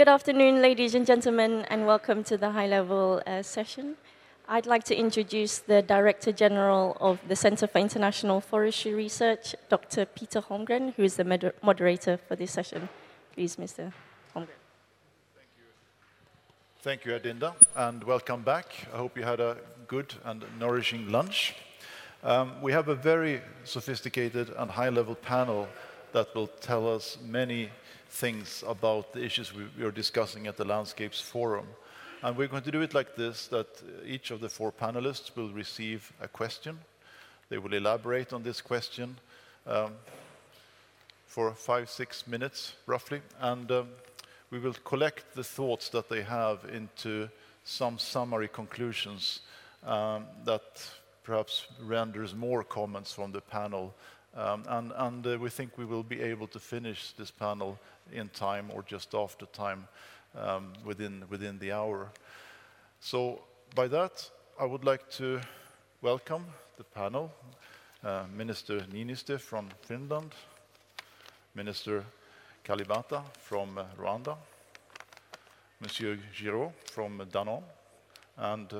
Good afternoon, ladies and gentlemen, and welcome to the high-level session. I'd like to introduce the Director General of the Center for International Forestry Research, Dr. Peter Holmgren, who is the moderator for this session. Please, Mr. Holmgren. Thank you, Adinda, and welcome back. I hope you had a good and nourishing lunch. We have a very sophisticated and high-level panel that will tell us many things about the issues we are discussing at the Landscapes Forum. And we're going to do it like this, that each of the four panelists will receive a question. They will elaborate on this question for 5-6 minutes, roughly, and we will collect the thoughts that they have into some summary conclusions that perhaps renders more comments from the panel. And we think we will be able to finish this panel in time or just after time within the hour. So by that, I would like to welcome the panel, Minister Niinistö from Finland, Minister Kalibata from Rwanda, Monsieur Giraud from Danone, and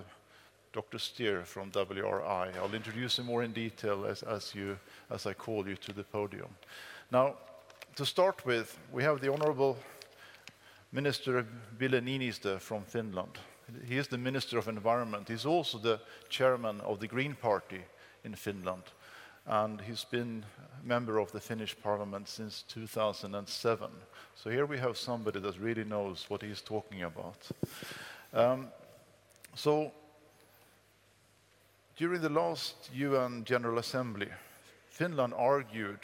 Dr. Steer from WRI. I'll introduce him more in detail as I call you to the podium. Now, to start with, we have the Honorable Minister Ville Niinistö from Finland. He is the Minister of Environment. He's also the chairman of the Green Party in Finland. And he's been a member of the Finnish Parliament since 2007. So here we have somebody that really knows what he's talking about. During the last UN General Assembly, Finland argued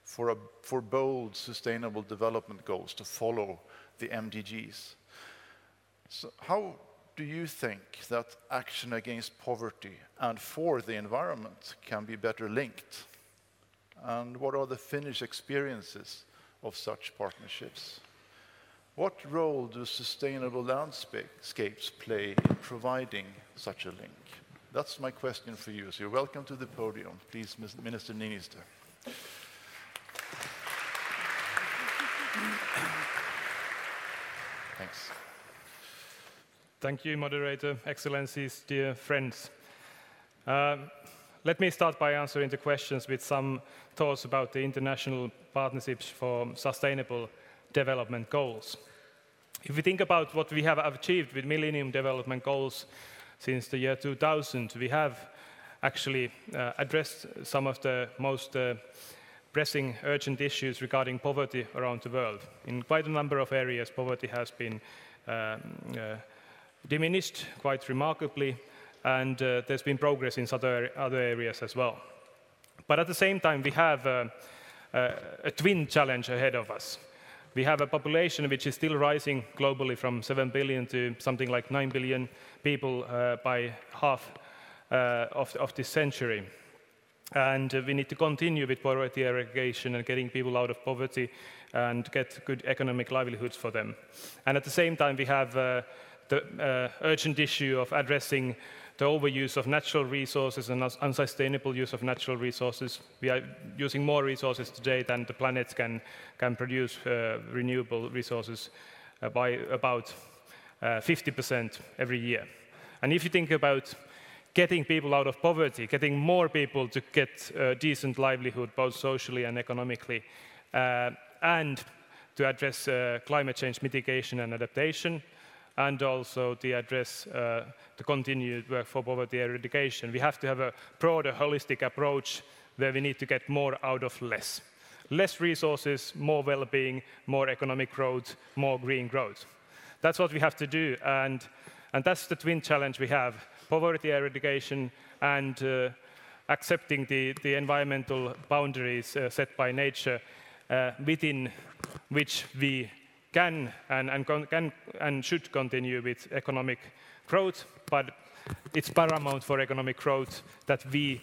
for bold sustainable development goals to follow the MDGs. So how do you think that action against poverty and for the environment can be better linked? And what are the Finnish experiences of such partnerships? What role do sustainable landscapes play in providing such a link? That's my question for you. So you're welcome to the podium. Please, Minister Niinistö. Thanks. Thank you, Moderator, Excellencies, dear friends. Let me start by answering the questions with some thoughts about the international partnerships for sustainable development goals. If we think about what we have achieved with Millennium Development Goals since the year 2000, we have actually addressed some of the most pressing, urgent issues regarding poverty around the world. In quite a number of areas, poverty has been diminished quite remarkably, and there's been progress in other areas as well. But at the same time, we have a twin challenge ahead of us. We have a population which is still rising globally from 7 billion to something like 9 billion people by half of this century. And we need to continue with poverty eradication and getting people out of poverty and get good economic livelihoods for them. And at the same time, we have the urgent issue of addressing the overuse of natural resources and unsustainable use of natural resources. We are using more resources today than the planet can produce renewable resources by about 50% every year. And if you think about getting people out of poverty, getting more people to get a decent livelihood, both socially and economically, and to address climate change mitigation and adaptation, and also to address the continued work for poverty eradication. We have to have a broader, holistic approach where we need to get more out of less. Less resources, more well-being, more economic growth, more green growth. That's what we have to do, and that's the twin challenge we have: poverty eradication and accepting the environmental boundaries set by nature within which we can and should continue with economic growth, but it's paramount for economic growth that we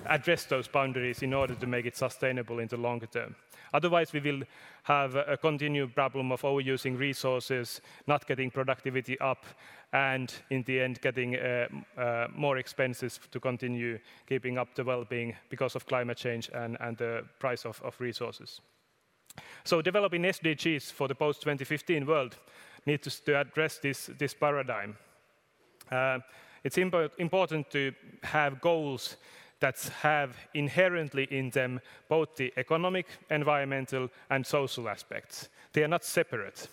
address those boundaries in order to make it sustainable in the longer term. Otherwise, we will have a continued problem of overusing resources, not getting productivity up, and in the end getting more expenses to continue keeping up the well-being because of climate change and the price of resources. So developing SDGs for the post-2015 world needs to address this paradigm. It's important to have goals that have inherently in them both the economic, environmental, and social aspects. They are not separate.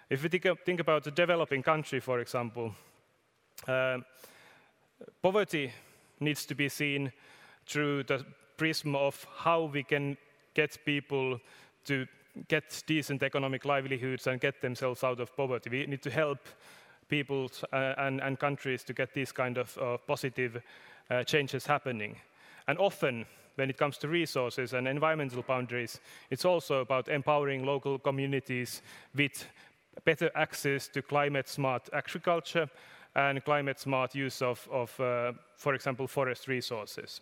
If we think about a developing country, for example, poverty needs to be seen through the prism of how we can get people to get decent economic livelihoods and get themselves out of poverty. We need to help people and countries to get these kind of positive changes happening. And often, when it comes to resources and environmental boundaries, it's also about empowering local communities with better access to climate-smart agriculture and climate-smart use of for example, forest resources.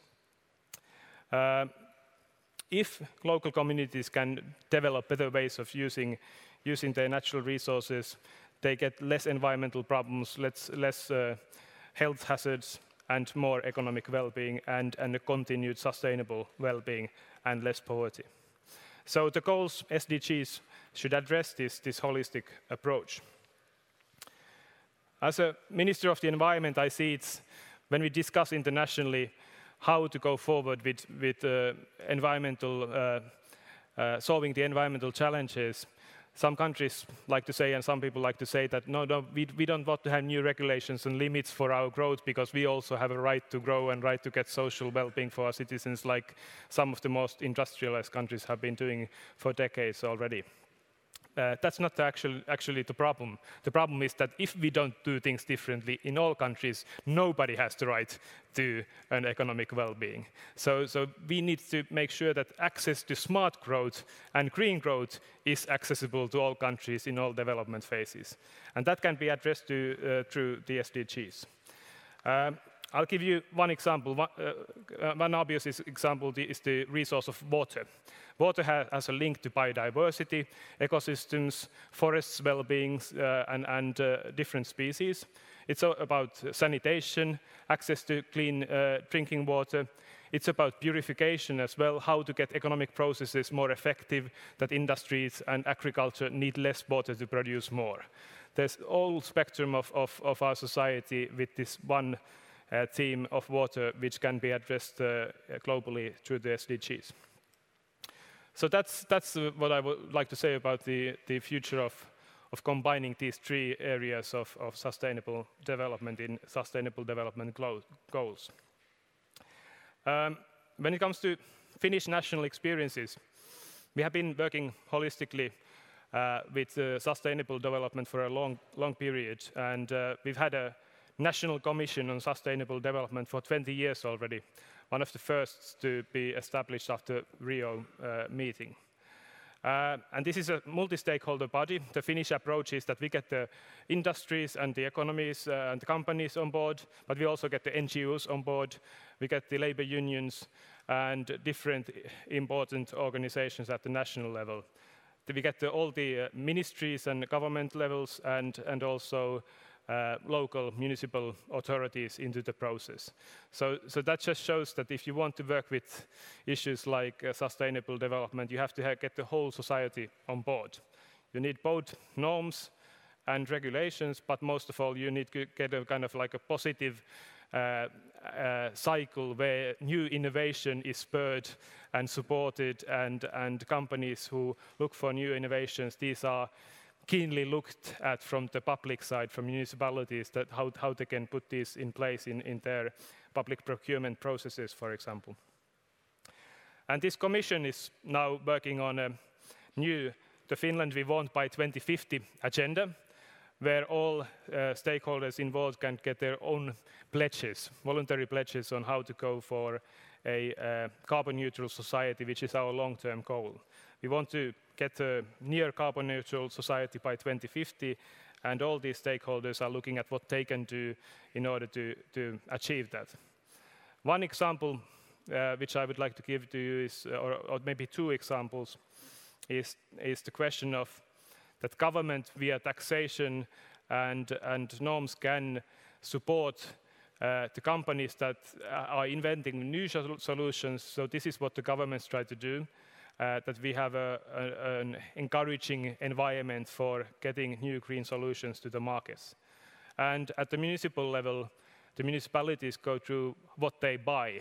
If local communities can develop better ways of using their natural resources, they get less environmental problems, less health hazards, and more economic well-being, and a continued sustainable well-being, and less poverty. So the goals, SDGs, should address this holistic approach. As a Minister of the Environment, I see it's when we discuss internationally how to go forward with solving the environmental challenges. Some countries like to say, and some people like to say that no, we don't want to have new regulations and limits for our growth because we also have a right to grow and right to get social well-being for our citizens, like some of the most industrialized countries have been doing for decades already. That's not actually the problem. The problem is that if we don't do things differently in all countries, nobody has the right to an economic well-being. So we need to make sure that access to smart growth and green growth is accessible to all countries in all development phases. And that can be addressed through the SDGs. I'll give you one example. One obvious example is the resource of water. Water has a link to biodiversity, ecosystems, forests' well-being, and different species. It's about sanitation, access to clean drinking water. It's about purification as well, how to get economic processes more effective, that industries and agriculture need less water to produce more. There's a whole spectrum of our society with this one theme of water, which can be addressed globally through the SDGs. So that's what I would like to say about the future of combining these three areas of sustainable development in Sustainable Development Goals. When it comes to Finnish national experiences, we have been working holistically with sustainable development for a long period, and we've had a National Commission on Sustainable Development for 20 years already, one of the first to be established after Rio meeting. And this is a multi-stakeholder body. The Finnish approach is that we get the industries and the economies and the companies on board, but we also get the NGOs on board. We get the labor unions and different important organizations at the national level. We get all the ministries and government levels and also local municipal authorities into the process. So that just shows that if you want to work with issues like sustainable development, you have to get the whole society on board. You need both norms and regulations, but most of all, you need to get a kind of like a positive cycle where new innovation is spurred and supported, and companies who look for new innovations, these are keenly looked at from the public side, from municipalities, that how they can put this in place in their public procurement processes, for example. And this commission is now working on a new, the Finland We Want by 2050 agenda, where all stakeholders involved can get their own pledges, voluntary pledges on how to go for a carbon neutral society, which is our long-term goal. We want to get a near carbon neutral society by 2050, and all these stakeholders are looking at what they can do in order to achieve that. One example which I would like to give to you is, or maybe two examples, is the question of that government via taxation and norms can support the companies that are inventing new solutions. So this is what the governments try to do. that we have an encouraging environment for getting new green solutions to the markets. And at the municipal level, the municipalities go through what they buy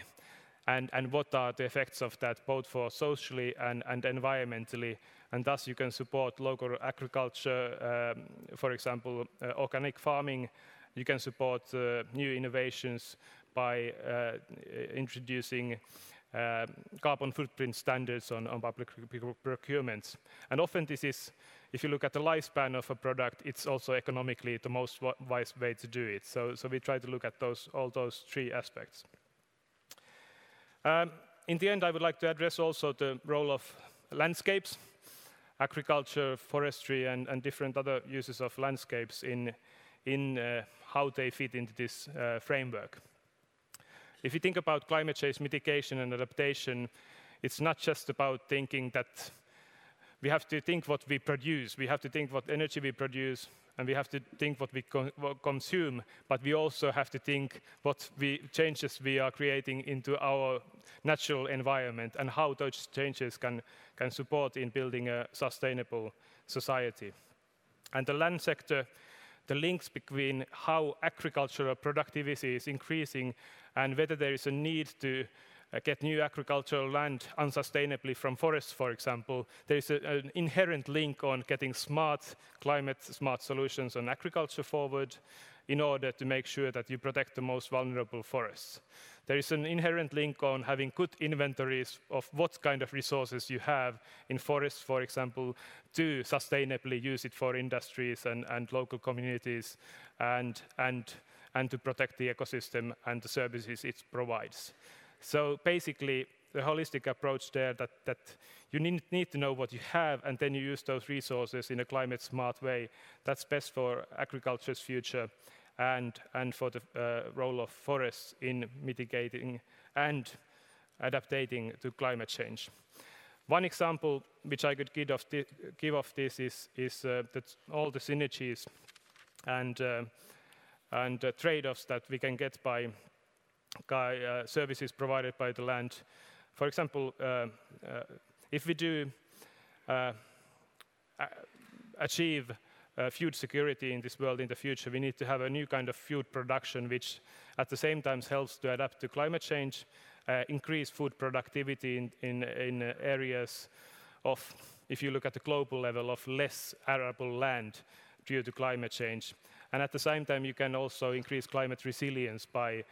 and what are the effects of that, both for socially and environmentally. And thus you can support local agriculture, for example, organic farming. You can support new innovations by introducing carbon footprint standards on public procurements. And often this is, if you look at the lifespan of a product, it's also economically the most wise way to do it. So we try to look at all those three aspects. In the end, I would like to address also the role of landscapes, agriculture, forestry, and different other uses of landscapes in how they fit into this framework. If you think about climate change mitigation and adaptation, it's not just about thinking that we have to think what we produce, we have to think what energy we produce, and we have to think what we consume, but we also have to think what changes we are creating into our natural environment and how those changes can support in building a sustainable society. And the land sector, the links between how agricultural productivity is increasing and whether there is a need to get new agricultural land unsustainably from forests, for example, there is an inherent link on getting climate-smart solutions on agriculture forward in order to make sure that you protect the most vulnerable forests. There is an inherent link on having good inventories of what kind of resources you have in forests, for example, to sustainably use it for industries and local communities and to protect the ecosystem and the services it provides. So basically, the holistic approach there that you need to know what you have and then you use those resources in a climate-smart way. That's best for agriculture's future and for the role of forests in mitigating and adapting to climate change. One example which I could give of this is that all the synergies and trade-offs that we can get by services provided by the land. For example, if we do achieve food security in this world in the future, we need to have a new kind of food production which at the same time helps to adapt to climate change, increase food productivity in areas of, if you look at the global level, of less arable land due to climate change. And at the same time, you can also increase climate resilience by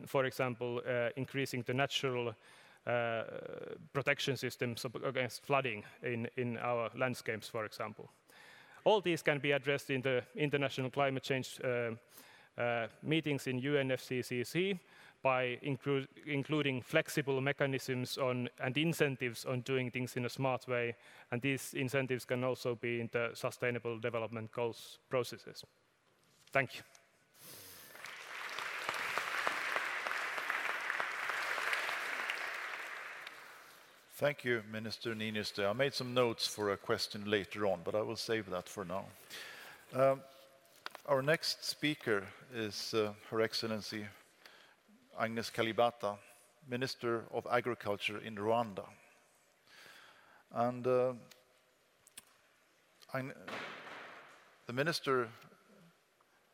for example, increasing the natural protection systems against flooding in our landscapes, for example. All these can be addressed in the international climate change meetings in UNFCCC by including flexible mechanisms and incentives on doing things in a smart way. And these incentives can also be in the Sustainable Development Goals processes. Thank you. Thank you, Minister Niinistö. I made some notes for a question later on, but I will save that for now. Our next speaker is Her Excellency Agnes Kalibata, Minister of Agriculture in Rwanda. And the minister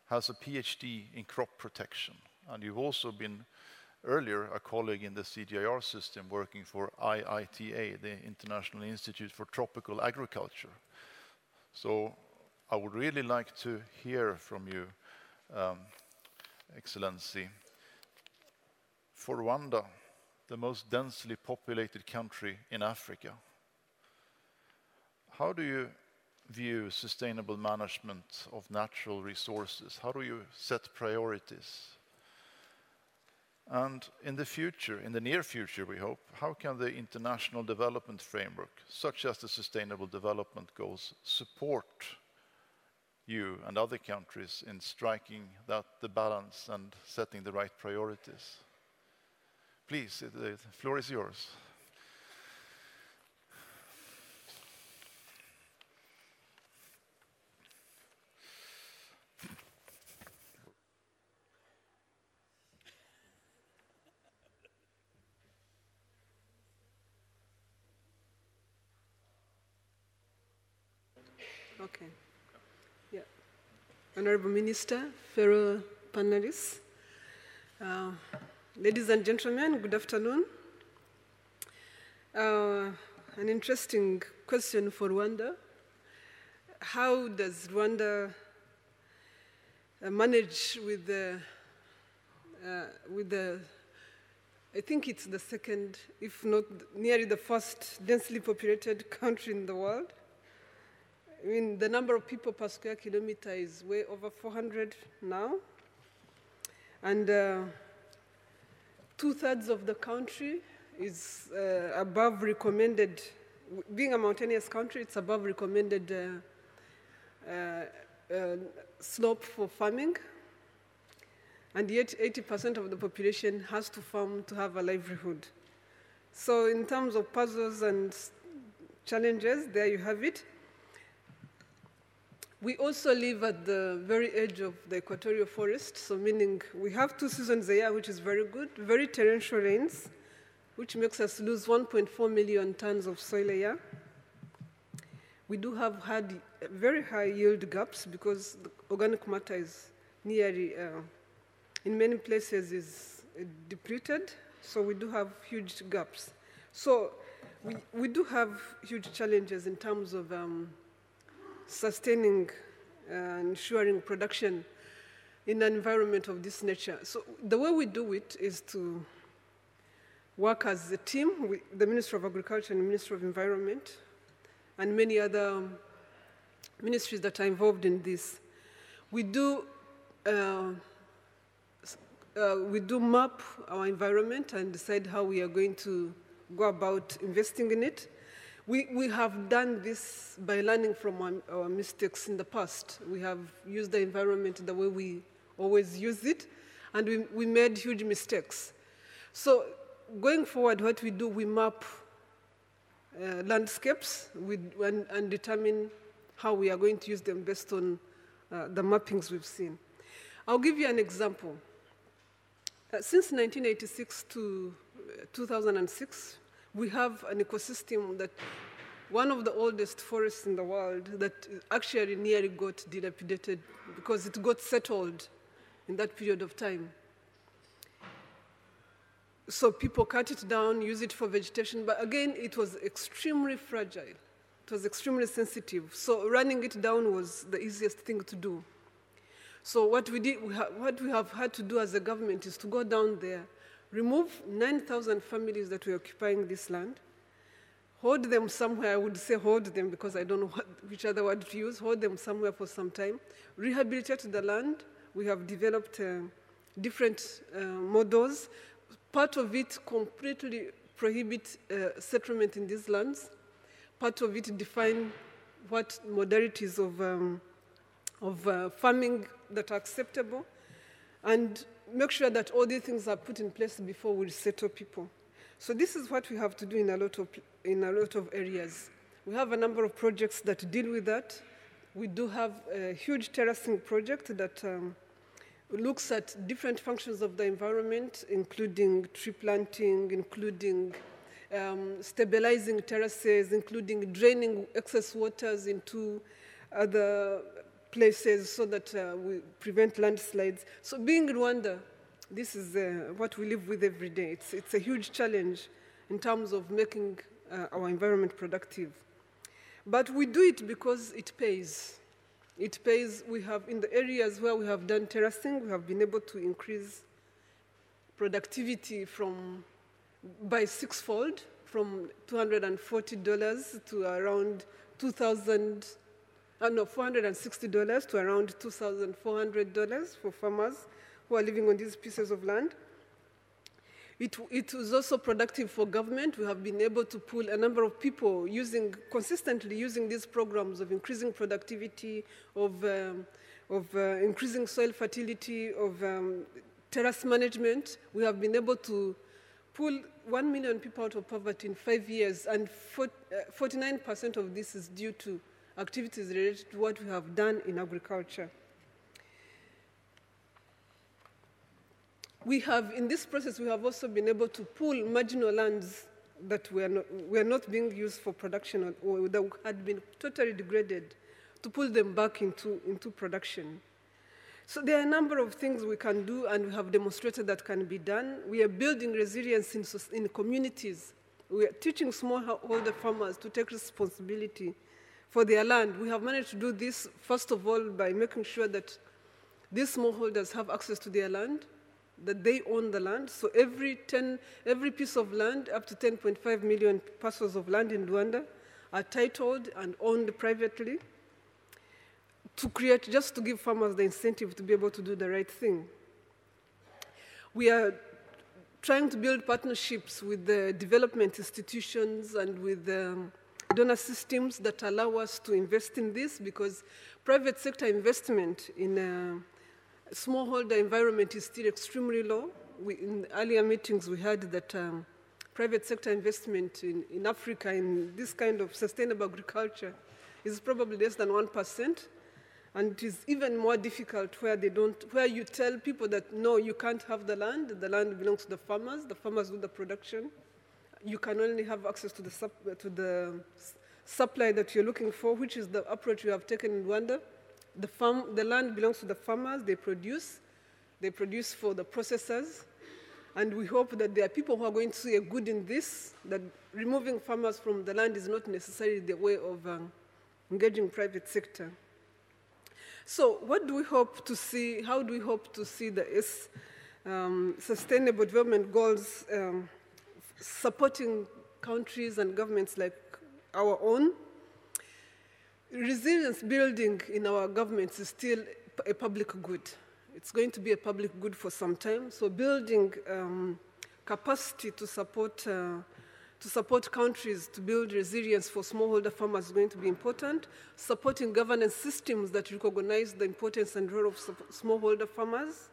has a PhD in crop protection, and you've also been earlier a colleague in the CGIAR system working for IITA, the International Institute for Tropical Agriculture. So I would really like to hear from you, Excellency. For Rwanda, the most densely populated country in Africa, how do you view sustainable management of natural resources? How do you set priorities? And in the future, in the near future, we hope, how can the international development framework, such as the Sustainable Development Goals, support you and other countries in striking the balance and setting the right priorities? Please, the floor is yours. Okay. Yeah. Honorable Minister, fellow panelists, ladies and gentlemen, good afternoon. An interesting question for Rwanda. How does Rwanda manage with the, I think it's the second, if not nearly the first densely populated country in the world? I mean, the number of people per square kilometer is way over 400 now. And 2/3 of the country is above recommended, being a mountainous country, it's above recommended slope for farming. And yet 80% of the population has to farm to have a livelihood. So in terms of puzzles and challenges, there you have it. We also live at the very edge of the equatorial forest, so meaning we have 2 seasons a year, which is very good, very torrential rains, which makes us lose 1.4 million tons of soil a year. We do have had very high yield gaps because the organic matter is nearly, in many places, is depleted, so we do have huge gaps. So we do have huge challenges in terms of sustaining and ensuring production in an environment of this nature. So the way we do it is to work as a team with the Ministry of Agriculture and the Ministry of Environment and many other ministries that are involved in this. We do map our environment and decide how we are going to go about investing in it. We have done this by learning from our mistakes in the past. We have used the environment the way we always use it, and we made huge mistakes. So going forward, what we do, we map landscapes and determine how we are going to use them based on the mappings we've seen. I'll give you an example. Since 1986 to 2006, we have an ecosystem that one of the oldest forests in the world that actually nearly got dilapidated because it got settled in that period of time. So people cut it down, use it for vegetation, but again, it was extremely fragile. It was extremely sensitive. So running it down was the easiest thing to do. So what we have had to do as a government is to go down there, remove 9,000 families that were occupying this land, hold them somewhere. I would say hold them because I don't know which other word to use, hold them somewhere for some time, rehabilitate the land. We have developed different models. Part of it completely prohibit settlement in these lands. Part of it define what modalities of farming that are acceptable, and make sure that all these things are put in place before we settle people. So this is what we have to do in a lot of areas. We have a number of projects that deal with that. We do have a huge terracing project that looks at different functions of the environment, including tree planting, including stabilizing terraces, including draining excess waters into other places so that we prevent landslides. So being in Rwanda, this is what we live with every day. It's a huge challenge in terms of making our environment productive. But we do it because it pays. It pays. We have, in the areas where we have done terracing, we have been able to increase productivity by 6-fold, from $240 to around $460 to around $2,400 for farmers who are living on these pieces of land. It was also productive for government. We have been able to pull a number of people consistently using these programs of increasing productivity, of increasing soil fertility, of terrace management. We have been able to pull 1 million people out of poverty in 5 years, and 49% of this is due to activities related to what we have done in agriculture. In this process, we have also been able to pull marginal lands that were not being used for production or that had been totally degraded, to pull them back into production. So there are a number of things we can do, and we have demonstrated that can be done. We are building resilience in communities. We are teaching smallholder farmers to take responsibility for their land. We have managed to do this, first of all, by making sure that these smallholders have access to their land, that they own the land. So every piece of land, up to 10.5 million parcels of land in Rwanda, are titled and owned privately, just to give farmers the incentive to be able to do the right thing. We are trying to build partnerships with the development institutions and with donor systems that allow us to invest in this, because private sector investment in a smallholder environment is still extremely low. In earlier meetings, we heard that private sector investment in Africa in this kind of sustainable agriculture is probably less than 1%. And it is even more difficult where you tell people that, no, you can't have the land belongs to the farmers do the production. You can only have access to the supply that you're looking for, which is the approach we have taken in Rwanda. The land belongs to the farmers, they produce for the processors, and we hope that there are people who are going to see a good in this, that removing farmers from the land is not necessarily the way of engaging private sector. So what do we hope to see? How do we hope to see the Sustainable Development Goals supporting countries and governments like our own? Resilience building in our governments is still a public good. It's going to be a public good for some time. So building capacity to support countries to build resilience for smallholder farmers is going to be important. Supporting governance systems that recognize the importance and role of smallholder farmers.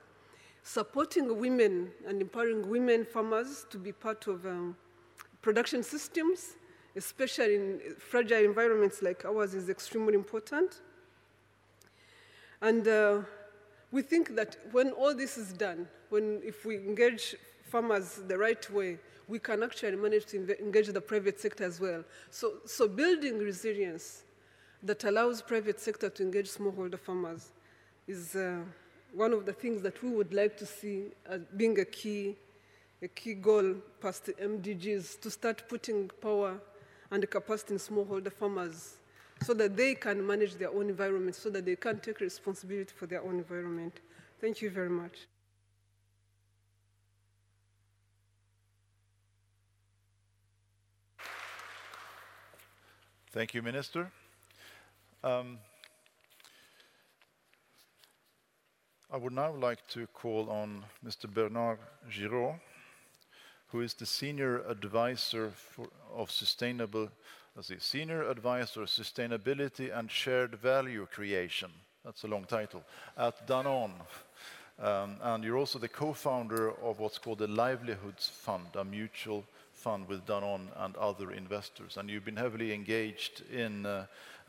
Supporting women and empowering women farmers to be part of production systems, especially in fragile environments like ours, is extremely important. And we think that when all this is done, if we engage farmers the right way, we can actually manage to engage the private sector as well. So building resilience that allows private sector to engage smallholder farmers is one of the things that we would like to see as being a key goal past the MDGs, to start putting power and capacity in smallholder farmers so that they can manage their own environment, so that they can take responsibility for their own environment. Thank you very much. Thank you, Minister. I would now like to call on Mr. Bernard Giraud, who is the Senior Advisor of Sustainability and Shared Value Creation. That's a long title, at Danone. And you're also the co-founder of what's called the Livelihoods Fund, a mutual fund with Danone and other investors. And you've been heavily engaged in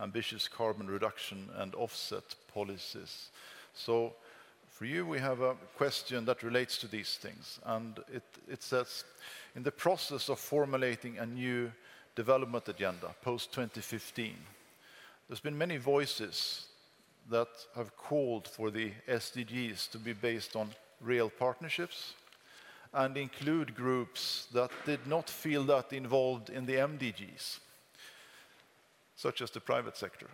ambitious carbon reduction and offset policies. So for you, we have a question that relates to these things. And it says, in the process of formulating a new development agenda post-2015, there's been many voices that have called for the SDGs to be based on real partnerships and include groups that did not feel that involved in the MDGs, such as the private sector.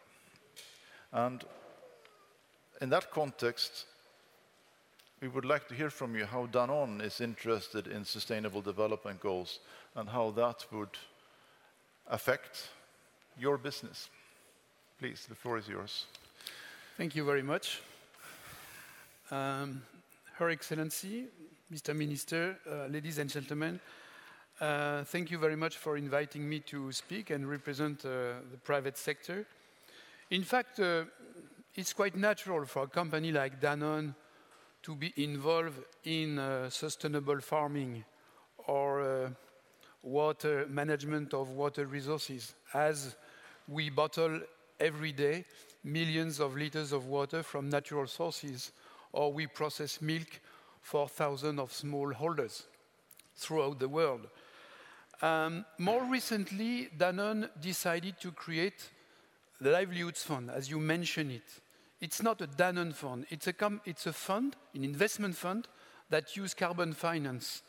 And in that context, we would like to hear from you how Danone is interested in sustainable development goals and how that would affect your business. Please, the floor is yours. Thank you very much. Her Excellency, Mr. Minister, ladies and gentlemen, thank you very much for inviting me to speak and represent the private sector. In fact, it's quite natural for a company like Danone to be involved in sustainable farming or water management of water resources, as we bottle every day millions of liters of water from natural sources, or we process milk for thousands of smallholders throughout the world. More recently, Danone decided to create the Livelihoods Fund, as you mentioned it, it's not a Danone fund. It's a fund, an investment fund, that uses carbon finance.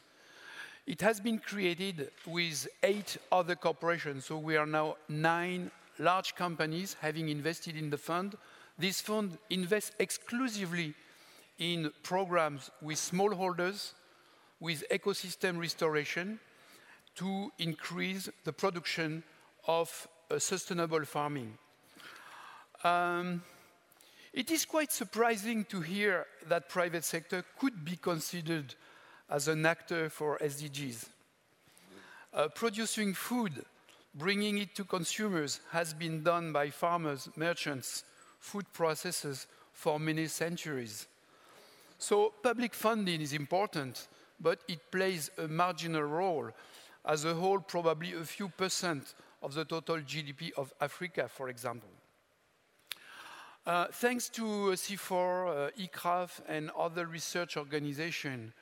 It has been created with 8 other corporations, so we are now 9 large companies having invested in the fund. This fund invests exclusively in programs with smallholders, with ecosystem restoration, to increase the production of sustainable farming. It is quite surprising to hear that private sector could be considered as an actor for SDGs. Producing food, bringing it to consumers has been done by farmers, merchants, food processors for many centuries. So public funding is important, but it plays a marginal role. As a whole, probably a few % of the total GDP of Africa, for example. Thanks to CIFOR, ICRAF, and other research organizations,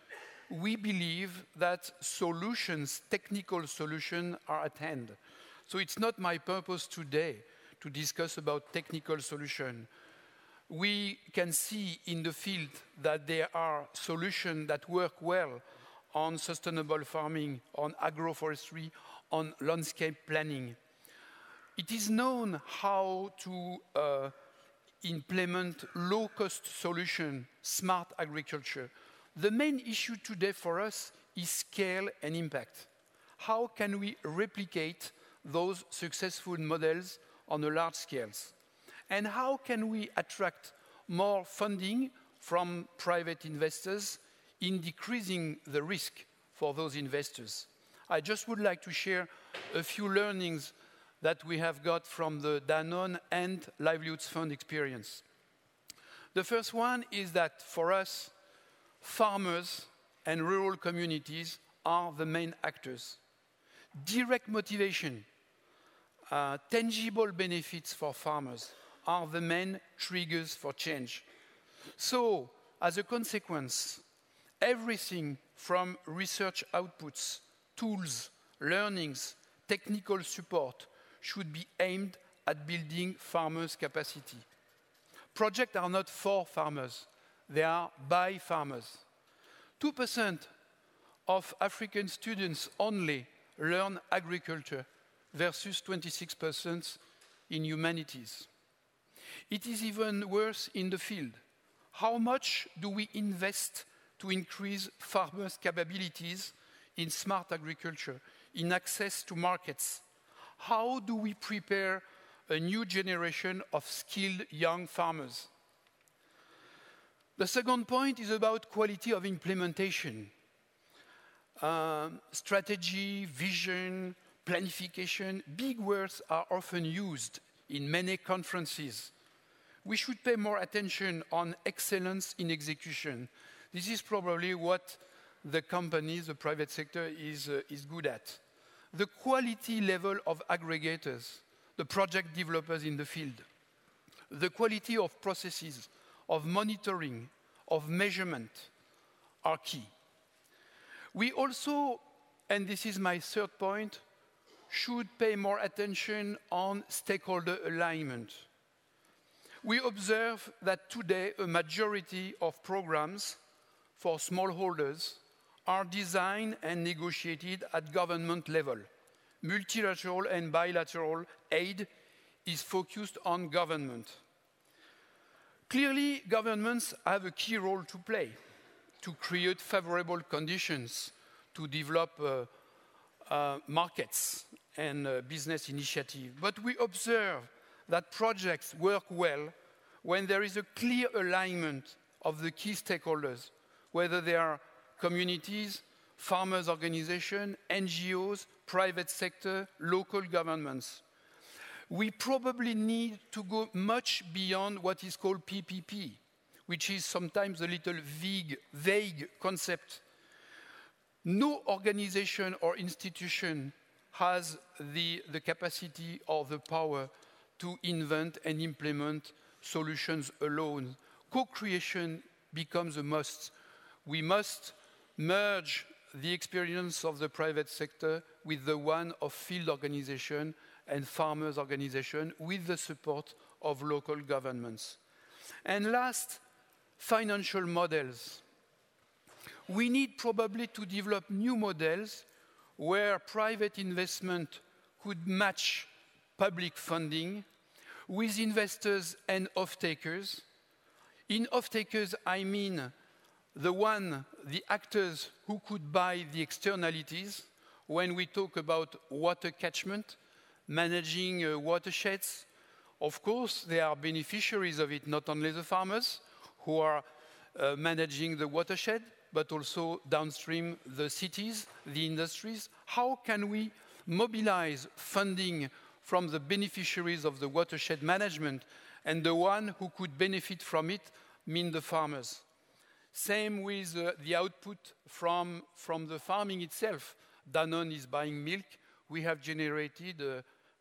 we believe that solutions, technical solutions, are at hand. So it's not my purpose today to discuss about technical solutions. We can see in the field that there are solutions that work well on sustainable farming, on agroforestry, on landscape planning. It is known how to implement low-cost solutions, smart agriculture. The main issue today for us is scale and impact. How can we replicate those successful models on a large scale? And how can we attract more funding from private investors in decreasing the risk for those investors? I just would like to share a few learnings that we have got from the Danone and Livelihoods Fund experience. The first one is that for us, farmers and rural communities are the main actors. Direct motivation, tangible benefits for farmers are the main triggers for change. So, as a consequence, everything from research outputs, tools, learnings, technical support should be aimed at building farmers' capacity. Projects are not for farmers, they are by farmers. 2% of African students only learn agriculture versus 26% in humanities. It is even worse in the field. How much do we invest to increase farmers' capabilities in smart agriculture, in access to markets? How do we prepare a new generation of skilled young farmers? The second point is about quality of implementation. Strategy, vision, planification, big words are often used in many conferences. We should pay more attention on excellence in execution. This is probably what the companies, the private sector is good at. The quality level of aggregators, the project developers in the field, the quality of processes, of monitoring, of measurement are key. We also, and this is my third point, should pay more attention on stakeholder alignment. We observe that today a majority of programs for smallholders are designed and negotiated at government level. Multilateral and bilateral aid is focused on government. Clearly, governments have a key role to play to create favorable conditions to develop markets and business initiatives. But we observe that projects work well when there is a clear alignment of the key stakeholders, whether they are communities, farmers' organizations, NGOs, private sector, local governments. We probably need to go much beyond what is called PPP, which is sometimes a little vague concept. No organization or institution has the capacity or the power to invent and implement solutions alone. Co-creation becomes a must. We must merge the experience of the private sector with the one of field organization and farmers' organizations with the support of local governments. And last, financial models. We need probably to develop new models where private investment could match public funding with investors and off-takers. In off-takers, I mean the actors who could buy the externalities when we talk about water catchment, managing watersheds. Of course, they are beneficiaries of it, not only the farmers who are managing the watershed, but also downstream the cities, the industries. How can we mobilize funding from the beneficiaries of the watershed management, and the one who could benefit from it mean the farmers? Same with the output from the farming itself. Danone is buying milk. We have generated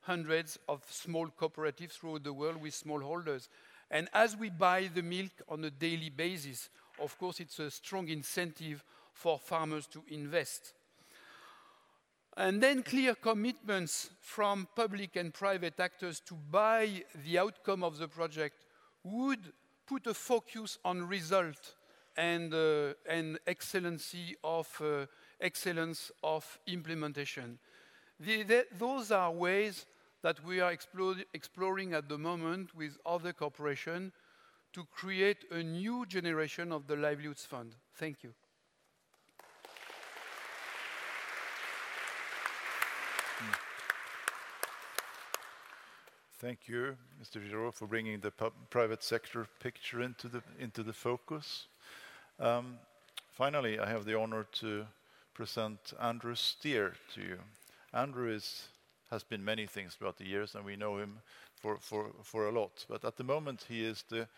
hundreds of small cooperatives throughout the world with smallholders. And as we buy the milk on a daily basis, of course, it's a strong incentive for farmers to invest. And then clear commitments from public and private actors to buy the outcome of the project would put a focus on result and excellency of excellence of implementation. Those are ways that we are exploring at the moment with other corporations to create a new generation of the Livelihoods Fund. Thank you. Thank you, Mr. Giraud, for bringing the private sector picture into the focus. Finally, I have the honor to present Andrew Steer to you. Andrew has been many things throughout the years, and we know him for a lot. But at the moment, he is the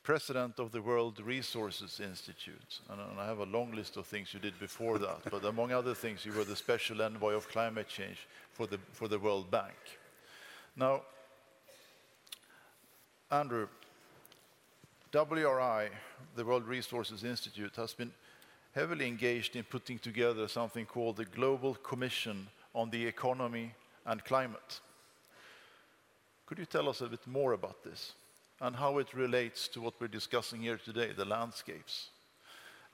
president of the World Resources Institute. And I have a long list of things you did before that. But among other things, you were the special envoy of climate change for the World Bank. Now, Andrew, WRI, the World Resources Institute, has been heavily engaged in putting together something called the Global Commission on the Economy and Climate. Could you tell us a bit more about this and how it relates to what we're discussing here today, the landscapes?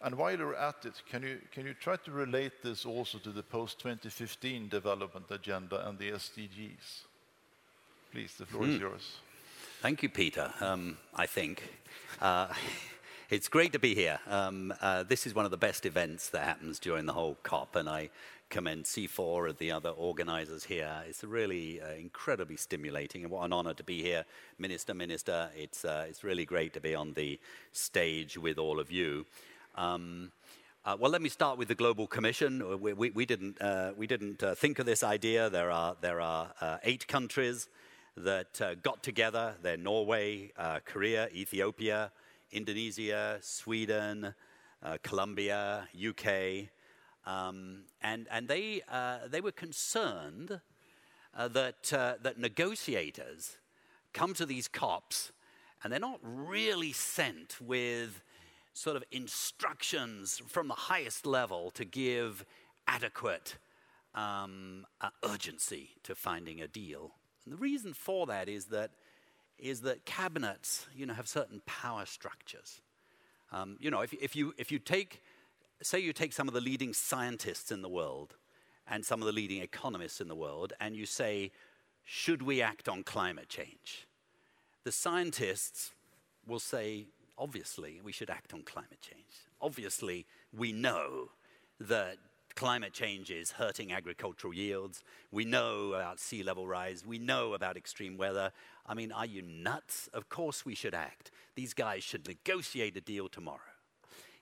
And while you're at it, can you try to relate this also to the post-2015 development agenda and the SDGs? Please, the floor is yours. Thank you, Peter. I think it's great to be here. This is one of the best events that happens during the whole COP, and I commend CIFOR and the other organizers here. It's really incredibly stimulating, and what an honor to be here. Minister, it's really great to be on the stage with all of you. Well, let me start with the Global Commission. We didn't think of this idea. There are 8 countries that got together. They're Norway, Korea, Ethiopia, Indonesia, Sweden, Colombia, UK, and they were concerned that negotiators come to these COPs and they're not really sent with sort of instructions from the highest level to give adequate urgency to finding a deal. And the reason for that is that cabinets, have certain power structures. If you take some of the leading scientists in the world and some of the leading economists in the world, and you say, should we act on climate change? The scientists will say, obviously, we should act on climate change. Obviously, we know that climate change is hurting agricultural yields. We know about sea level rise. We know about extreme weather. I mean, are you nuts? Of course we should act. These guys should negotiate a deal tomorrow.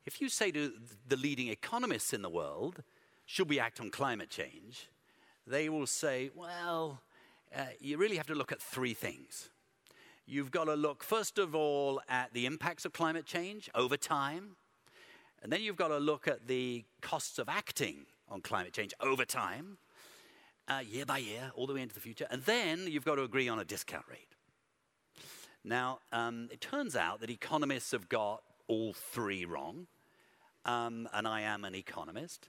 If you say to the leading economists in the world, should we act on climate change? They will say, well, you really have to look at 3 things. You've got to look, first of all, at the impacts of climate change over time. And then you've got to look at the costs of acting on climate change over time, year by year, all the way into the future. And then you've got to agree on a discount rate. Now, it turns out that economists have got all 3 wrong, and I am an economist.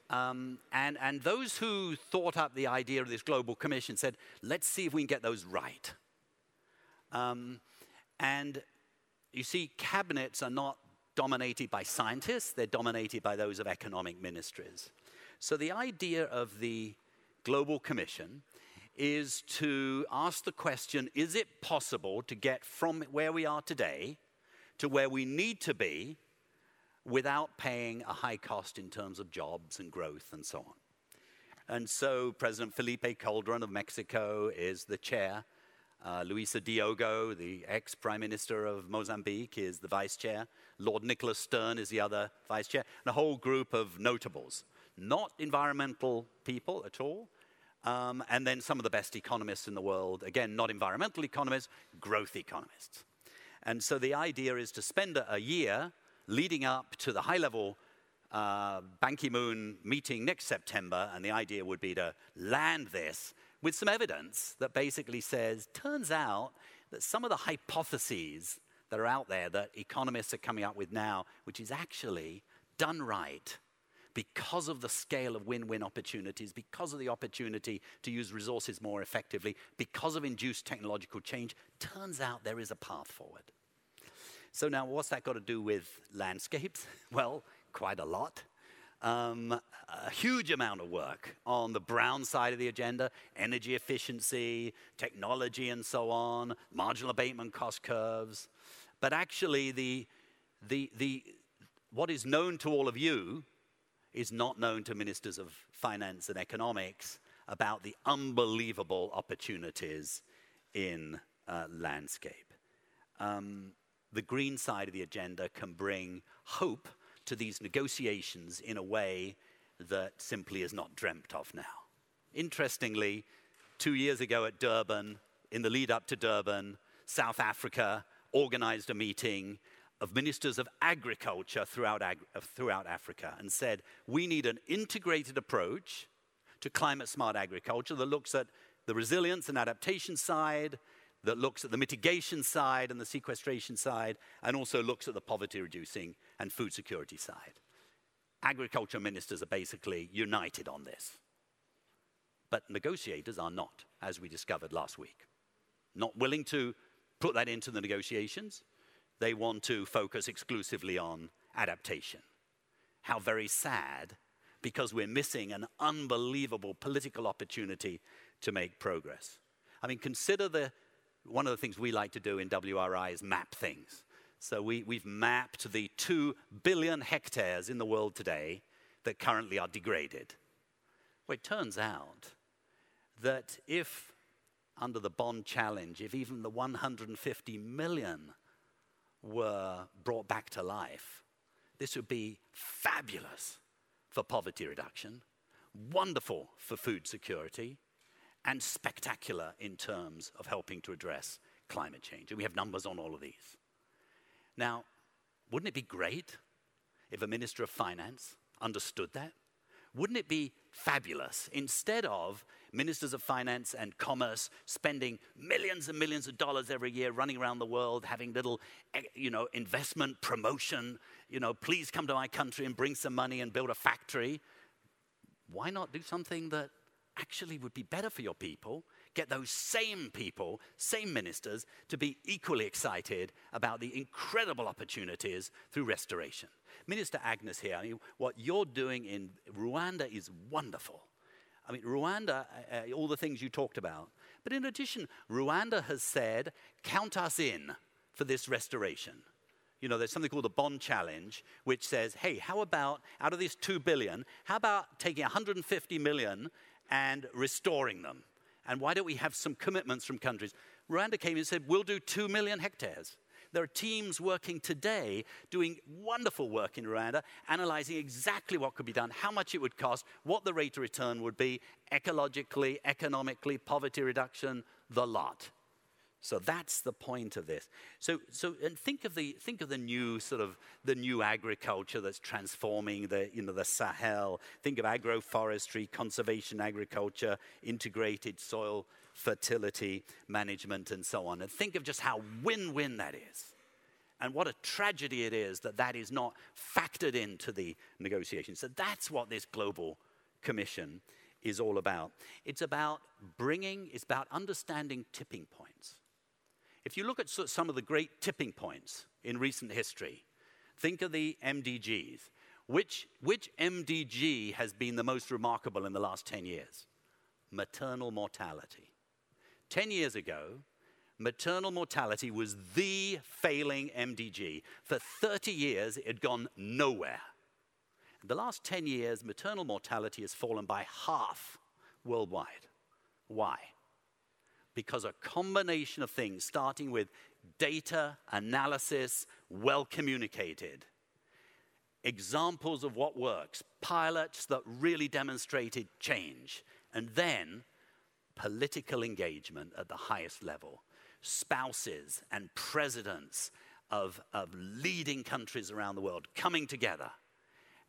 And those who thought up the idea of this global commission said, let's see if we can get those right. And you see, cabinets are not dominated by scientists, they're dominated by those of economic ministries. So the idea of the Global Commission is to ask the question, is it possible to get from where we are today to where we need to be without paying a high cost in terms of jobs and growth and so on? And so President Felipe Calderon of Mexico is the chair. Luisa Diogo, the ex-prime minister of Mozambique, is the vice chair. Lord Nicholas Stern is the other vice chair. And a whole group of notables, not environmental people at all. And then some of the best economists in the world. Again, not environmental economists, growth economists. And so the idea is to spend a year leading up to the high-level Ban Ki-moon meeting next September, and the idea would be to land this with some evidence that basically says, turns out that some of the hypotheses that are out there that economists are coming up with now, which is actually done right because of the scale of win-win opportunities, because of the opportunity to use resources more effectively, because of induced technological change, turns out there is a path forward. So now what's that got to do with landscapes? Well, quite a lot. A huge amount of work on the brown side of the agenda, energy efficiency, technology and so on, marginal abatement cost curves. But actually what is known to all of you is not known to ministers of finance and economics about the unbelievable opportunities in landscape. The green side of the agenda can bring hope to these negotiations in a way that simply is not dreamt of now. Interestingly, 2 years ago at Durban, in the lead up to Durban, South Africa organized a meeting of ministers of agriculture throughout Africa and said, we need an integrated approach to climate-smart agriculture that looks at the resilience and adaptation side, that looks at the mitigation side and the sequestration side, and also looks at the poverty-reducing and food security side. Agriculture ministers are basically united on this. But negotiators are not, as we discovered last week. Not willing to put that into the negotiations. They want to focus exclusively on adaptation. How very sad, because we're missing an unbelievable political opportunity to make progress. I mean, consider one of the things we like to do in WRI is map things. So we've mapped the 2 billion hectares in the world today that currently are degraded. Well, it turns out that if, under the bond challenge, if even the 150 million were brought back to life, this would be fabulous for poverty reduction, wonderful for food security, and spectacular in terms of helping to address climate change. And we have numbers on all of these. Now, wouldn't it be great if a minister of finance understood that? Wouldn't it be fabulous, instead of ministers of finance and commerce spending millions and millions of dollars every year running around the world, having little, investment promotion, please come to my country and bring some money and build a factory. Why not do something that actually would be better for your people, get those same people, same ministers, to be equally excited about the incredible opportunities through restoration. Minister Agnes here, what you're doing in Rwanda is wonderful. Rwanda, all the things you talked about. But in addition, Rwanda has said, count us in for this restoration. There's something called the bond challenge, which says, hey, how about, out of these 2 billion, how about taking 150 million and restoring them? And why don't we have some commitments from countries? Rwanda came and said, we'll do 2 million hectares. There are teams working today doing wonderful work in Rwanda, analyzing exactly what could be done, how much it would cost, what the rate of return would be, ecologically, economically, poverty reduction, the lot. So that's the point of this. And think of the new agriculture that's transforming the Sahel. Think of agroforestry, conservation agriculture, integrated soil fertility management, and so on. And think of just how win-win that is. And what a tragedy it is that that is not factored into the negotiations. So that's what this global commission is all about. It's about understanding tipping points. If you look at some of the great tipping points in recent history, think of the MDGs. Which MDG has been the most remarkable in the last 10 years? Maternal mortality. 10 years ago, maternal mortality was the failing MDG. For 30 years, it had gone nowhere. In the last 10 years, maternal mortality has fallen by half worldwide. Why? Because a combination of things, starting with data, analysis, well communicated, examples of what works, pilots that really demonstrated change, and then political engagement at the highest level. Spouses and presidents of leading countries around the world coming together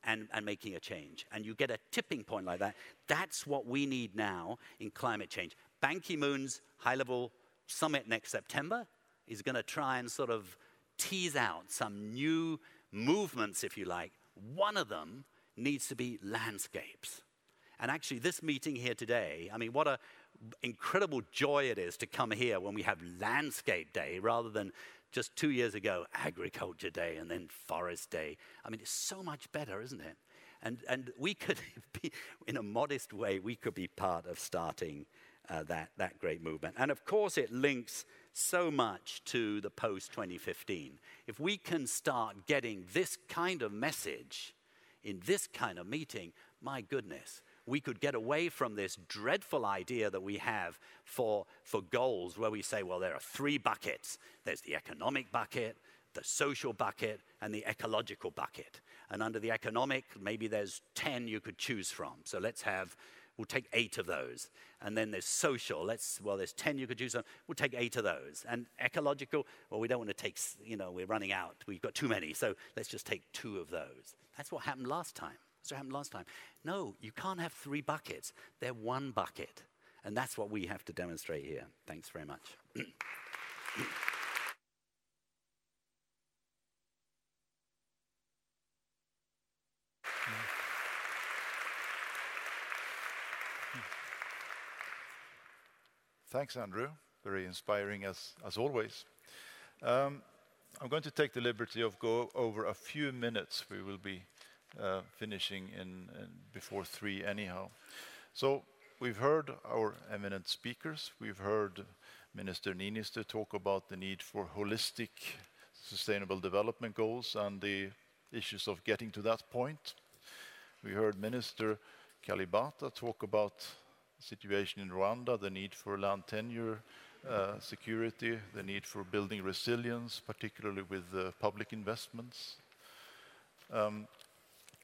and making a change. And you get a tipping point like that. That's what we need now in climate change. Ban Ki-moon's high-level summit next September is going to try and sort of tease out some new movements, if you like. One of them needs to be landscapes. And actually, this meeting here today, I mean, what an incredible joy it is to come here when we have Landscape Day rather than just 2 years ago, Agriculture Day and then Forest Day. I mean, it's so much better, isn't it? And we could be, in a modest way, we could be part of starting that great movement. And of course, it links so much to the post-2015. If we can start getting this kind of message in this kind of meeting, my goodness, we could get away from this dreadful idea that we have for goals where we say, well, there are 3 buckets. There's the economic bucket, the social bucket, and the ecological bucket. And under the economic, maybe there's 10 you could choose from. So we'll take 8 of those. And then there's social. There's 10 you could choose from. We'll take 8 of those. And ecological, well, we don't want to take, we're running out. We've got too many. So let's just take 2 of those. That's what happened last time. No, you can't have 3 buckets. They're 1 bucket. And that's what we have to demonstrate here. Thanks very much. Thanks, Andrew. Very inspiring as always. I'm going to take the liberty of go over a few minutes. We will be finishing before 3 anyhow. So we've heard our eminent speakers. We've heard Minister Niinistö talk about the need for holistic sustainable development goals and the issues of getting to that point. We heard Minister Kalibata talk about the situation in Rwanda, the need for land tenure, security, the need for building resilience, particularly with public investments.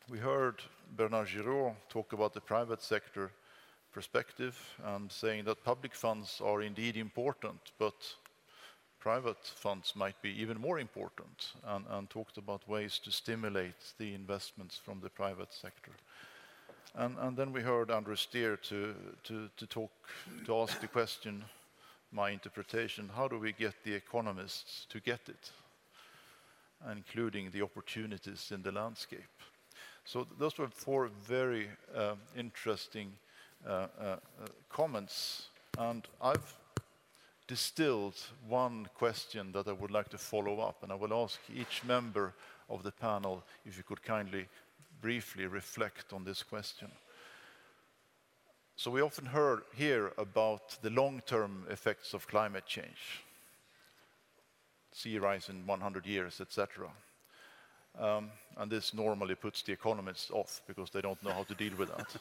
We heard Bernard Giraud talk about the private sector perspective and saying that public funds are indeed important, but private funds might be even more important, and talked about ways to stimulate the investments from the private sector. And then we heard Andrew Steer to ask the question, my interpretation, how do we get the economists to get it, including the opportunities in the landscape? So those were 4 very interesting comments, and I've distilled one question that I would like to follow up, and I will ask each member of the panel if you could kindly briefly reflect on this question. So we often hear about the long-term effects of climate change, sea rise in 100 years, etc. And this normally puts the economists off because they don't know how to deal with that.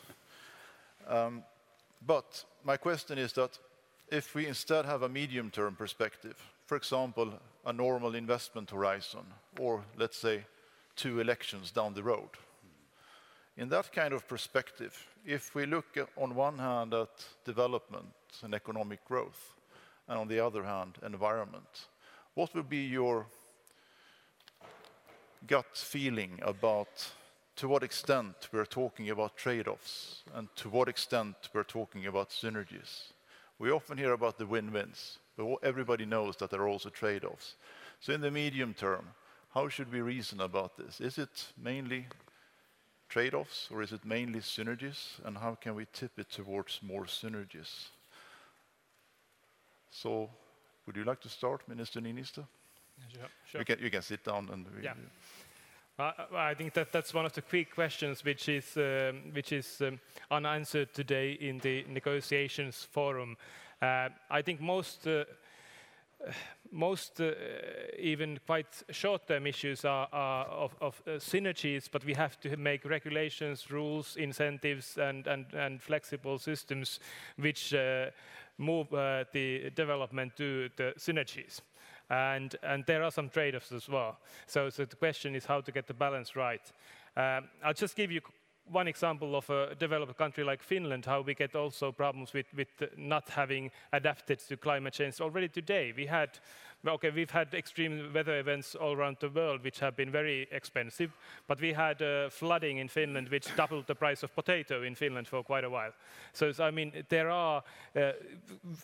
But my question is that if we instead have a medium-term perspective, for example, a normal investment horizon, or let's say 2 elections down the road, in that kind of perspective, if we look on one hand at development and economic growth, and on the other hand, environment, what would be your gut feeling about to what extent we're talking about trade-offs and to what extent we're talking about synergies? We often hear about the win-wins, but everybody knows that there are also trade-offs. So in the medium term, how should we reason about this? Is it mainly trade-offs or is it mainly synergies? And how can we tip it towards more synergies? So would you like to start, Minister Niinistö? Sure. You can sit down and... I think that's one of the quick questions which is unanswered today in the negotiations forum. I think most even quite short-term issues are of synergies, but we have to make regulations, rules, incentives, and flexible systems which move the development to the synergies. And there are some trade-offs as well. So the question is how to get the balance right. I'll just give you one example of a developed country like Finland, how we get also problems with not having adapted to climate change already today. We've had extreme weather events all around the world which have been very expensive, but we had flooding in Finland which doubled the price of potato in Finland for quite a while. So I mean, there are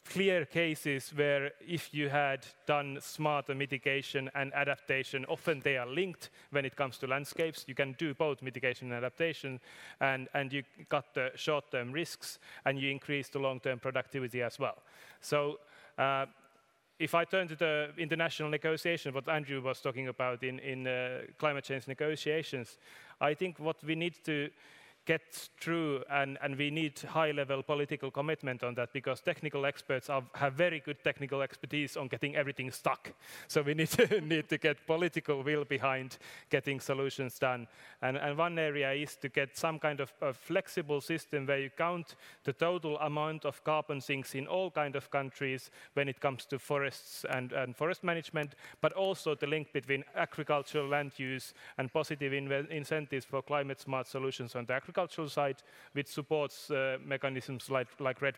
clear cases where if you had done smarter mitigation and adaptation, often they are linked when it comes to landscapes. You can do both mitigation and adaptation, and you cut the short-term risks and you increase the long-term productivity as well. So if I turn to the international negotiation, what Andrew was talking about in climate change negotiations, I think what we need to get through, and we need high-level political commitment on that, because technical experts have very good technical expertise on getting everything stuck. So we need to get political will behind getting solutions done. And one area is to get some kind of a flexible system where you count the total amount of carbon sinks in all kind of countries when it comes to forests and forest management, but also the link between agricultural land use and positive incentives for climate-smart solutions on the agricultural side, which supports mechanisms like RED+.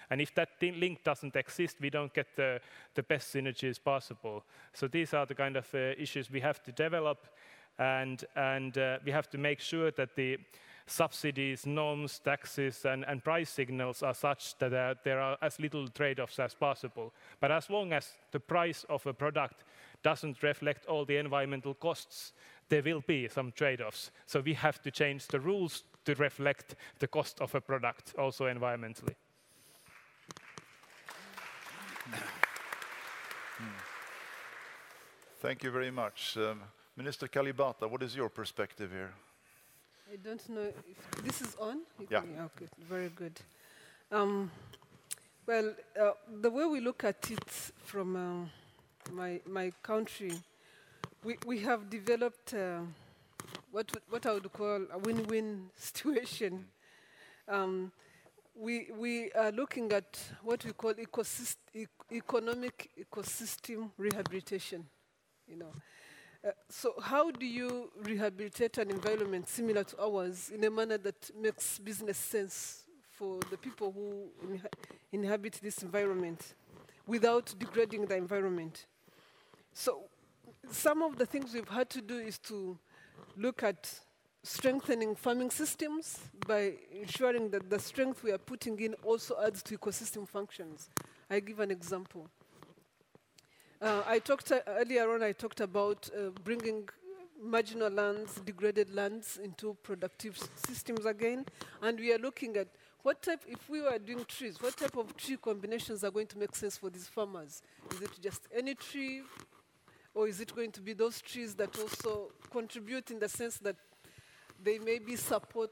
And if that link doesn't exist, we don't get the best synergies possible. So these are the kind of issues we have to develop, and we have to make sure that the subsidies, norms, taxes, and price signals are such that there are as little trade-offs as possible. But as long as the price of a product doesn't reflect all the environmental costs, there will be some trade-offs. So we have to change the rules to reflect the cost of a product, also environmentally. Thank you very much. Minister Kalibata, what is your perspective here? I don't know if this is on. Yeah. Okay, very good. Well, the way we look at it from my country, we have developed what I would call a win-win situation. We are looking at what we call economic ecosystem rehabilitation. So how do you rehabilitate an environment similar to ours in a manner that makes business sense for the people who inhabit this environment without degrading the environment? So some of the things we've had to do is to look at strengthening farming systems by ensuring that the strength we are putting in also adds to ecosystem functions. I give an example. Earlier on, I talked about bringing marginal lands, degraded lands into productive systems again, and we are looking at if we were doing trees, what type of tree combinations are going to make sense for these farmers? Is it just any tree, or is it going to be those trees that also contribute in the sense that they maybe support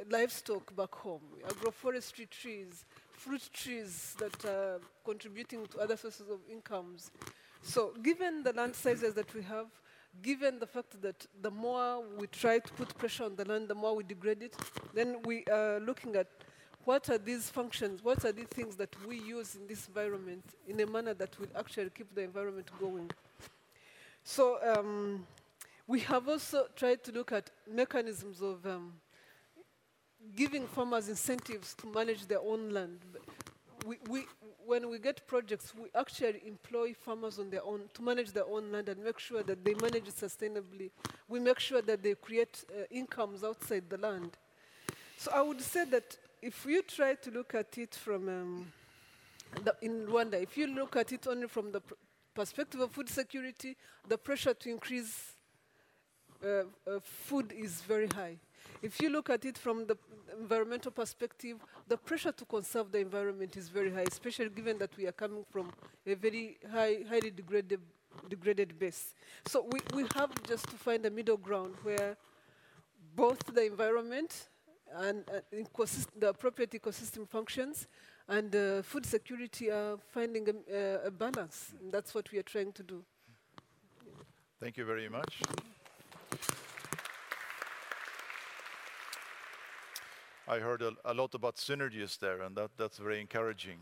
livestock back home, agroforestry trees, fruit trees that are contributing to other sources of incomes? So given the land sizes that we have, given the fact that the more we try to put pressure on the land, the more we degrade it, then we are looking at what are these functions, what are the things that we use in this environment in a manner that will actually keep the environment going. So we have also tried to look at mechanisms of giving farmers incentives to manage their own land. When we get projects, we actually employ farmers on their own to manage their own land and make sure that they manage it sustainably. We make sure that they create incomes outside the land. So I would say that if you try to look at it from in Rwanda, if you look at it only from the perspective of food security, the pressure to increase food is very high. If you look at it from the environmental perspective, the pressure to conserve the environment is very high, especially given that we are coming from a very highly degraded base. So we have just to find a middle ground where both the environment and the appropriate ecosystem functions and food security are finding a balance. And that's what we are trying to do. Thank you very much. I heard a lot about synergies there, and that's very encouraging.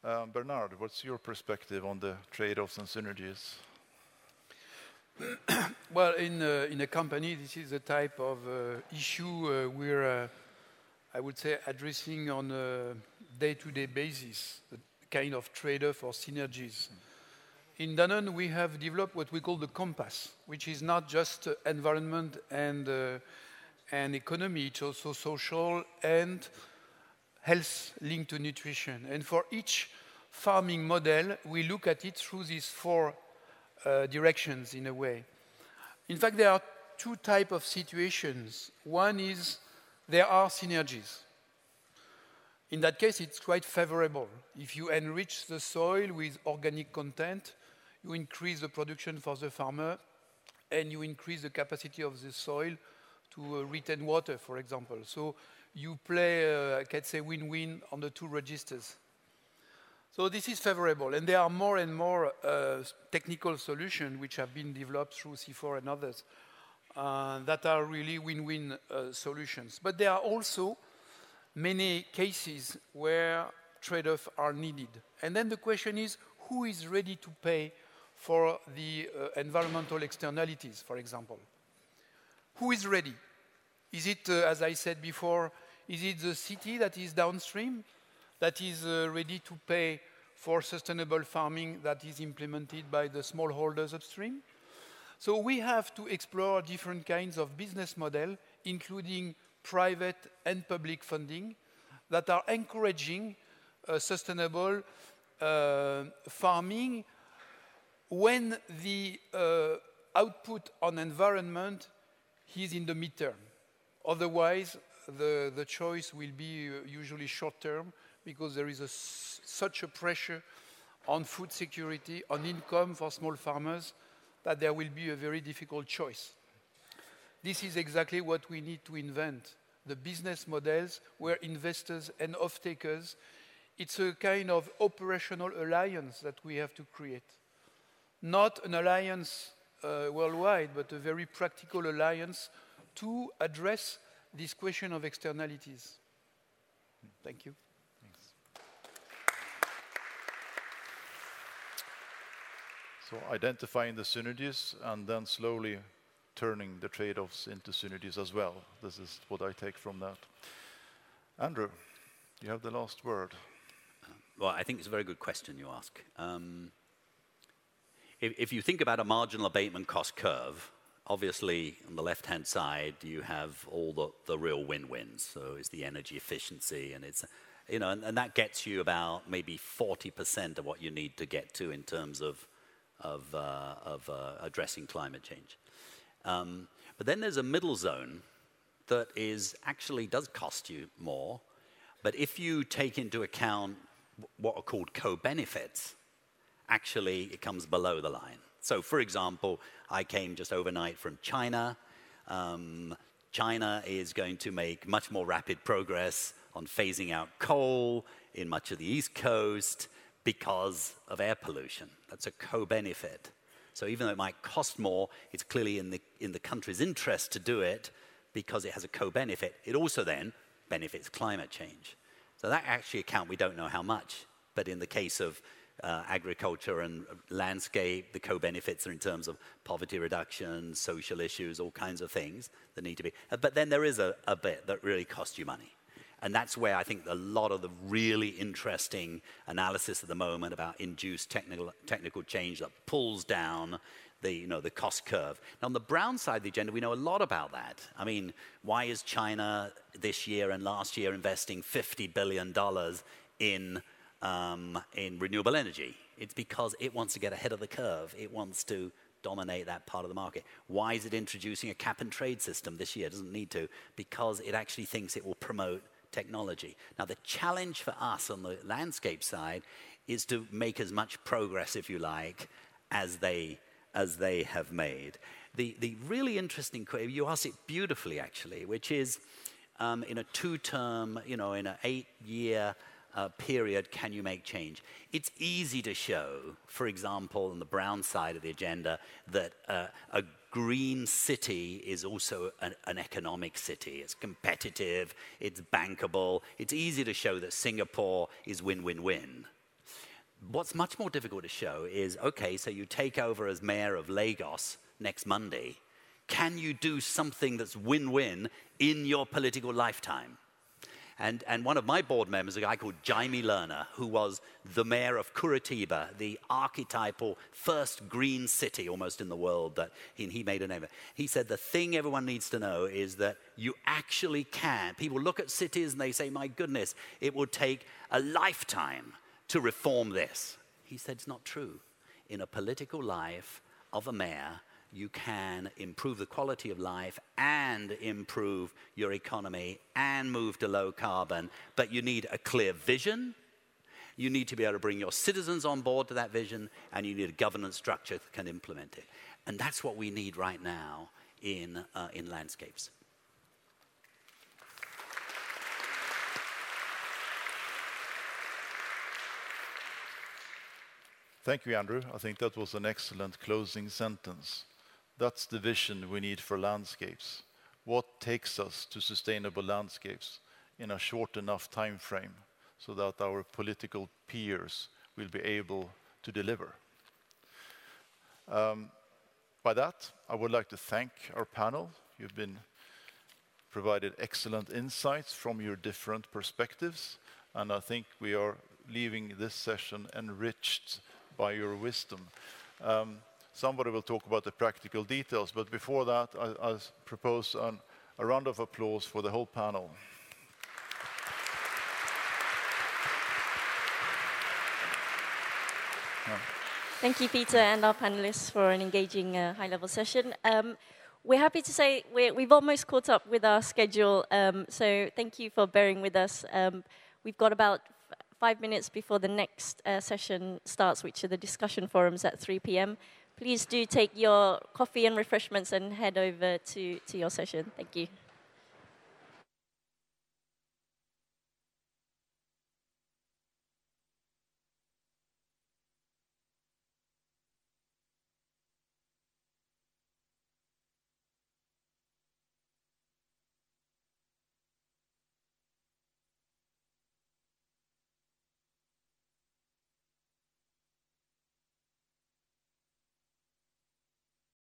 Bernard, what's your perspective on the trade-offs and synergies? Well, in a company, this is a type of issue we're, I would say, addressing on a day-to-day basis, the kind of trade-off or synergies. In Danone, we have developed what we call the compass, which is not just environment and economy, it's also social and health linked to nutrition. And for each farming model, we look at it through these four directions in a way. In fact, there are two types of situations. One is there are synergies. In that case, it's quite favorable. If you enrich the soil with organic content, you increase the production for the farmer, and you increase the capacity of the soil to retain water, for example. So you play, I can say, win-win on the two registers. So this is favorable, and there are more and more technical solutions which have been developed through CIFOR and others that are really win-win solutions. But there are also many cases where trade-offs are needed. And then the question is, who is ready to pay for the environmental externalities, for example? Who is ready? Is it, as I said before, is it the city that is downstream that is ready to pay for sustainable farming that is implemented by the smallholders upstream? So we have to explore different kinds of business models, including private and public funding, that are encouraging sustainable farming when the output on environment is in the midterm. Otherwise, the choice will be usually short-term because there is such a pressure on food security, on income for small farmers, that there will be a very difficult choice. This is exactly what we need to invent, the business models where investors and off-takers, it's a kind of operational alliance that we have to create. Not an alliance worldwide, but a very practical alliance to address this question of externalities. Thank you. Thanks. So identifying the synergies and then slowly turning the trade-offs into synergies as well. This is what I take from that. Andrew, you have the last word. Well, I think it's a very good question you ask. If you think about a marginal abatement cost curve, obviously on the left-hand side you have all the real win-wins. So it's the energy efficiency, and it's, you know, and that gets you about maybe 40% of what you need to get to in terms of addressing climate change. But then there's a middle zone that is actually does cost you more. But if you take into account what are called co-benefits, actually it comes below the line. So for example, I came just overnight from China. China is going to make much more rapid progress on phasing out coal in much of the East Coast because of air pollution. That's a co-benefit. So even though it might cost more, it's clearly in the country's interest to do it because it has a co-benefit. It also then benefits climate change. So that actually account, we don't know how much, but in the case of agriculture and landscape, the co-benefits are in terms of poverty reduction, social issues, all kinds of things that need to be. But then there is a bit that really costs you money. And that's where I think a lot of the really interesting analysis at the moment about induced technical change that pulls down the cost curve. Now, on the brown side of the agenda, we know a lot about that. I mean, why is China this year and last year investing $50 billion in renewable energy? It's because it wants to get ahead of the curve. It wants to dominate that part of the market. Why is it introducing a cap and trade system this year? It doesn't need to, because it actually thinks it will promote technology. Now, the challenge for us on the landscape side is to make as much progress, if you like, as they have made. The really interesting question, you asked it beautifully, actually, which is in a 2-term, in an 8-year period, can you make change? It's easy to show, for example, on the brown side of the agenda, that a green city is also an economic city. It's competitive, it's bankable. It's easy to show that Singapore is win-win-win. What's much more difficult to show is, okay, so you take over as mayor of Lagos next Monday. Can you do something that's win-win in your political lifetime? And one of my board members, a guy called Jaime Lerner, who was the mayor of Curitiba, the archetypal first green city almost in the world that he made a name of. He said the thing everyone needs to know is that you actually can. People look at cities and they say, my goodness, it will take a lifetime to reform this. He said it's not true. In a political life of a mayor, you can improve the quality of life and improve your economy and move to low carbon, but you need a clear vision, you need to be able to bring your citizens on board to that vision, and you need a governance structure that can implement it. And that's what we need right now in landscapes. Thank you, Andrew. I think that was an excellent closing sentence. That's the vision we need for landscapes. What takes us to sustainable landscapes in a short enough time frame so that our political peers will be able to deliver? By that, I would like to thank our panel. You've been provided excellent insights from your different perspectives, and I think we are leaving this session enriched by your wisdom. Somebody will talk about the practical details, but before that, I propose a round of applause for the whole panel. Thank you, Peter, and our panelists for an engaging high-level session. We're happy to say we've almost caught up with our schedule, so thank you for bearing with us. We've got about 5 minutes before the next session starts, which are the discussion forums at 3 p.m. Please do take your coffee and refreshments and head over to your session. Thank you.